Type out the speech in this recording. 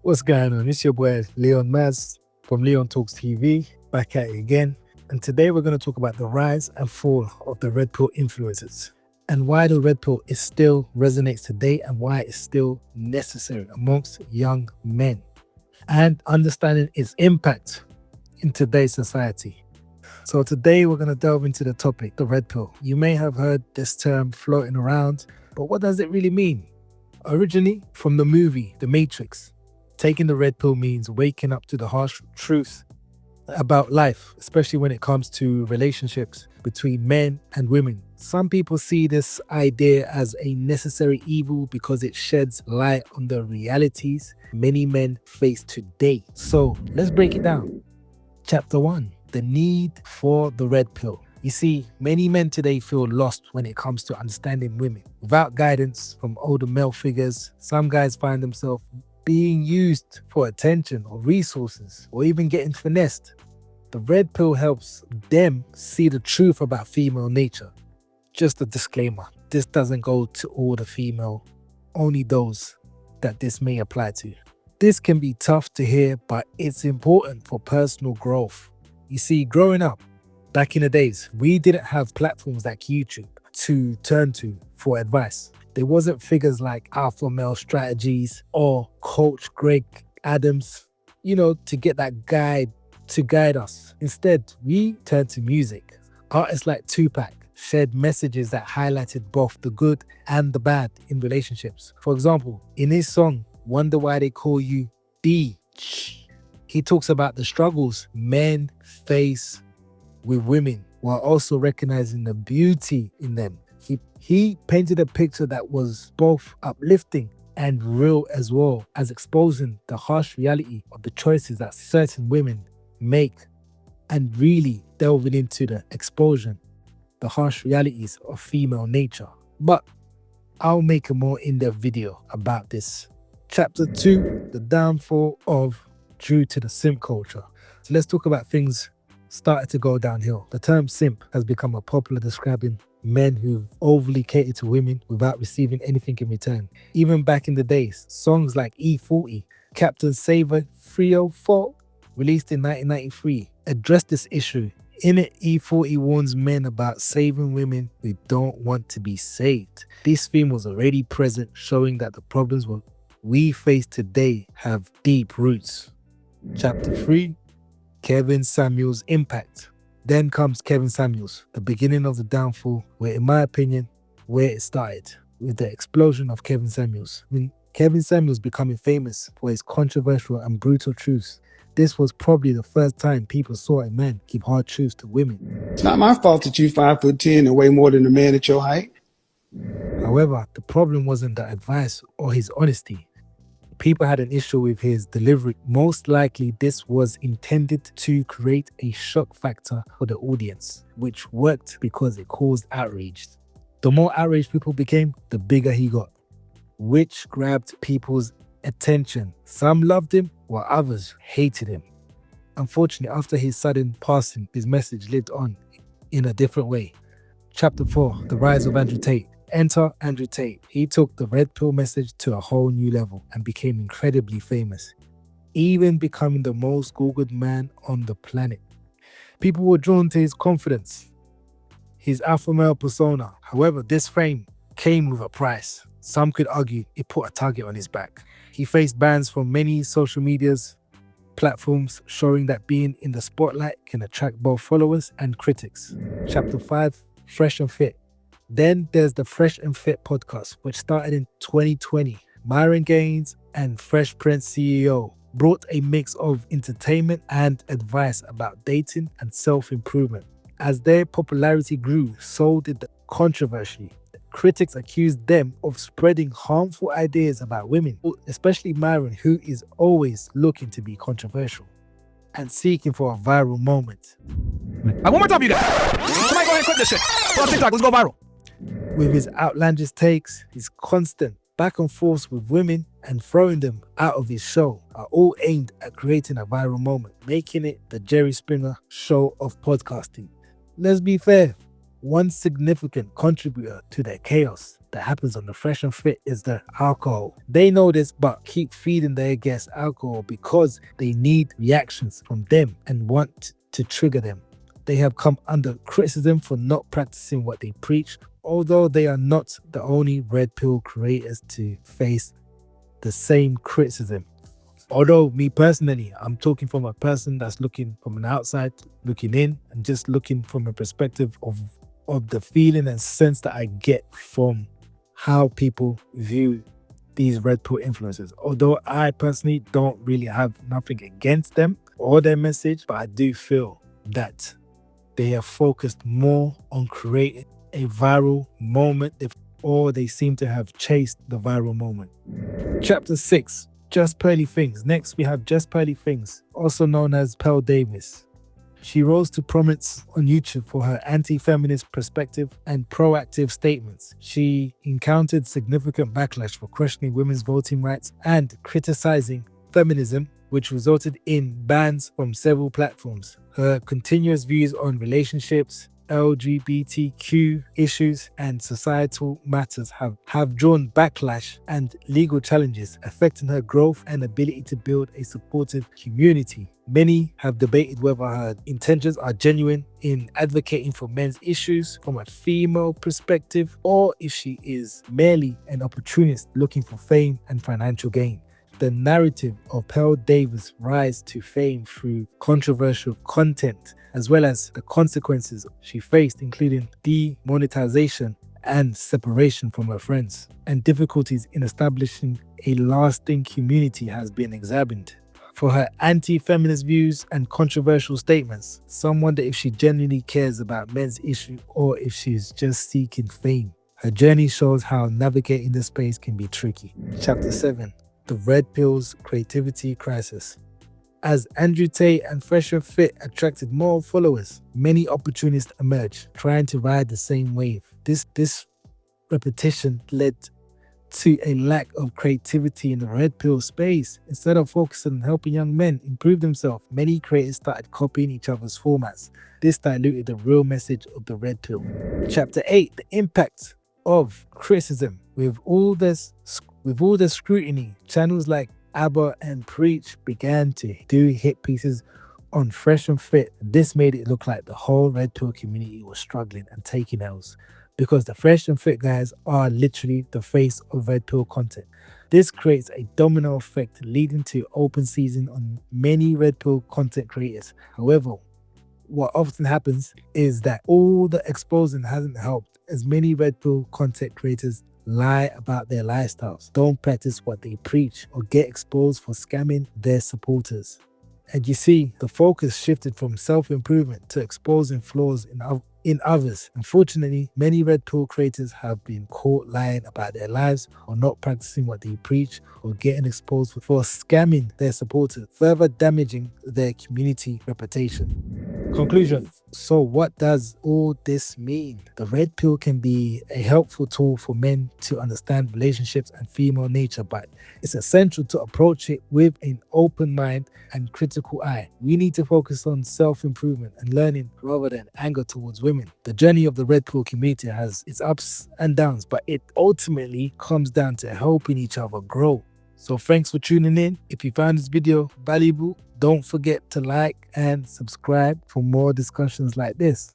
What's going on? It's your boy Leon Maz from Leon Talks TV, back at it again. And today we're going to talk about the rise and fall of the red pill influencers and why the red pill is still resonates today and why it's still necessary amongst young men and understanding its impact in today's society. So today we're going to delve into the topic, the red pill. You may have heard this term floating around, but what does it really mean? Originally from the movie The Matrix, taking the red pill means waking up to the harsh truth about life, especially when it comes to relationships between men and women. Some people see this idea as a necessary evil because it sheds light on the realities many men face today. So let's break it down. Chapter 1, the need for the red pill. You see, many men today feel lost when it comes to understanding women. Without guidance from older male figures, some guys find themselves being used for attention or resources or even getting finessed. The red pill helps them see the truth about female nature. Just a disclaimer, this doesn't go to all the female, only those that this may apply to. This can be tough to hear, but it's important for personal growth. You see, growing up, back in the days, we didn't have platforms like YouTube to turn to for advice. There wasn't figures like Alpha Male Strategies or Coach Greg Adams, to get that guide to guide us. Instead, we turned to music. Artists like Tupac shared messages that highlighted both the good and the bad in relationships. For example, in his song, Wonder Why They Call You Beach, he talks about the struggles men face with women while also recognizing the beauty in them. He painted a picture that was both uplifting and real, as well as exposing the harsh reality of the choices that certain women make and really delving into the exposure, the harsh realities of female nature. But I'll make a more in-depth video about this. Chapter 2, the downfall of due to the simp culture. So let's talk about things started to go downhill. The term simp has become a popular describing men who overly cater to women without receiving anything in return. Even back in the days, songs like E40, Captain Saver 304, released in 1993, addressed this issue. In it, E40 warns men about saving women who don't want to be saved. This theme was already present, showing that the problems we face today have deep roots. Chapter 3, Kevin Samuels' impact. Then comes Kevin Samuels, the beginning of the downfall, where in my opinion, where it started, with the explosion of Kevin Samuels. Kevin Samuels becoming famous for his controversial and brutal truths. This was probably the first time people saw a man keep hard truths to women. It's not my fault that you 5'10" and weigh more than a man at your height. However, the problem wasn't the advice or his honesty. People had an issue with his delivery. Most likely, this was intended to create a shock factor for the audience, which worked because it caused outrage. The more outraged people became, the bigger he got, which grabbed people's attention. Some loved him, while others hated him. Unfortunately, after his sudden passing, his message lived on in a different way. Chapter 4, the rise of Andrew Tate. Enter Andrew Tate. He took the red pill message to a whole new level and became incredibly famous, even becoming the most Googled man on the planet. People were drawn to his confidence, his alpha male persona. However, this fame came with a price. Some could argue it put a target on his back. He faced bans from many social medias platforms, showing that being in the spotlight can attract both followers and critics. Chapter 5, Fresh and Fit. Then there's the Fresh and Fit podcast, which started in 2020. Myron Gaines and Fresh Prince CEO brought a mix of entertainment and advice about dating and self-improvement. As their popularity grew, so did the controversy. Critics accused them of spreading harmful ideas about women, especially Myron, who is always looking to be controversial and seeking for a viral moment. One more time, you guys. Somebody go ahead and clip this shit. Go on TikTok, let's go viral. With his outlandish takes, his constant back and forth with women, and throwing them out of his show are all aimed at creating a viral moment, making it the Jerry Springer show of podcasting. Let's be fair, one significant contributor to their chaos that happens on the Fresh and Fit is the alcohol. They know this but keep feeding their guests alcohol because they need reactions from them and want to trigger them. They have come under criticism for not practicing what they preach, although they are not the only red pill creators to face the same criticism. Although me personally, I'm talking from a person that's looking from an outside, looking in, and just looking from a perspective of the feeling and sense that I get from how people view these red pill influencers. Although I personally don't really have nothing against them or their message, but I do feel that they have focused more on creating a viral moment, or they seem to have chased the viral moment. Chapter 6. Just Pearly Things. Next, we have Just Pearly Things, also known as Pearl Davis. She rose to prominence on YouTube for her anti-feminist perspective and proactive statements. She encountered significant backlash for questioning women's voting rights and criticizing feminism, which resulted in bans from several platforms. Her continuous views on relationships, LGBTQ issues and societal matters have drawn backlash and legal challenges, affecting her growth and ability to build a supportive community. Many have debated whether her intentions are genuine in advocating for men's issues from a female perspective, or if she is merely an opportunist looking for fame and financial gain. The narrative of Pearl Davis' rise to fame through controversial content, as well as the consequences she faced, including demonetization and separation from her friends, and difficulties in establishing a lasting community, has been examined. For her anti-feminist views and controversial statements, some wonder if she genuinely cares about men's issues or if she is just seeking fame. Her journey shows how navigating this space can be tricky. Chapter 7. The Red Pill's Creativity Crisis. As Andrew Tate and Fresh and Fit attracted more followers, many opportunists emerged, trying to ride the same wave. This repetition led to a lack of creativity in the red pill space. Instead of focusing on helping young men improve themselves, many creators started copying each other's formats. This diluted the real message of the red pill. Chapter 8. The Impact of Criticism. With all this scrutiny, channels like ABBA and Preach began to do hit pieces on Fresh and Fit. This made it look like the whole red pill community was struggling and taking L's, because the Fresh and Fit guys are literally the face of red pill content. This creates a domino effect, leading to open season on many red pill content creators. However, what often happens is that all the exposing hasn't helped, as many red pill content creators lie about their lifestyles, don't practice what they preach, or get exposed for scamming their supporters. And you see, the focus shifted from self-improvement to exposing flaws in others. Unfortunately, many red pill creators have been caught lying about their lives, or not practicing what they preach, or getting exposed for scamming their supporters, further damaging their community reputation. Conclusion. So what does all this mean? The red pill can be a helpful tool for men to understand relationships and female nature, but it's essential to approach it with an open mind and critical eye. We need to focus on self-improvement and learning rather than anger towards women. The journey of the red pill community has its ups and downs, but it ultimately comes down to helping each other grow. So thanks for tuning in. If you found this video valuable, don't forget to like and subscribe for more discussions like this.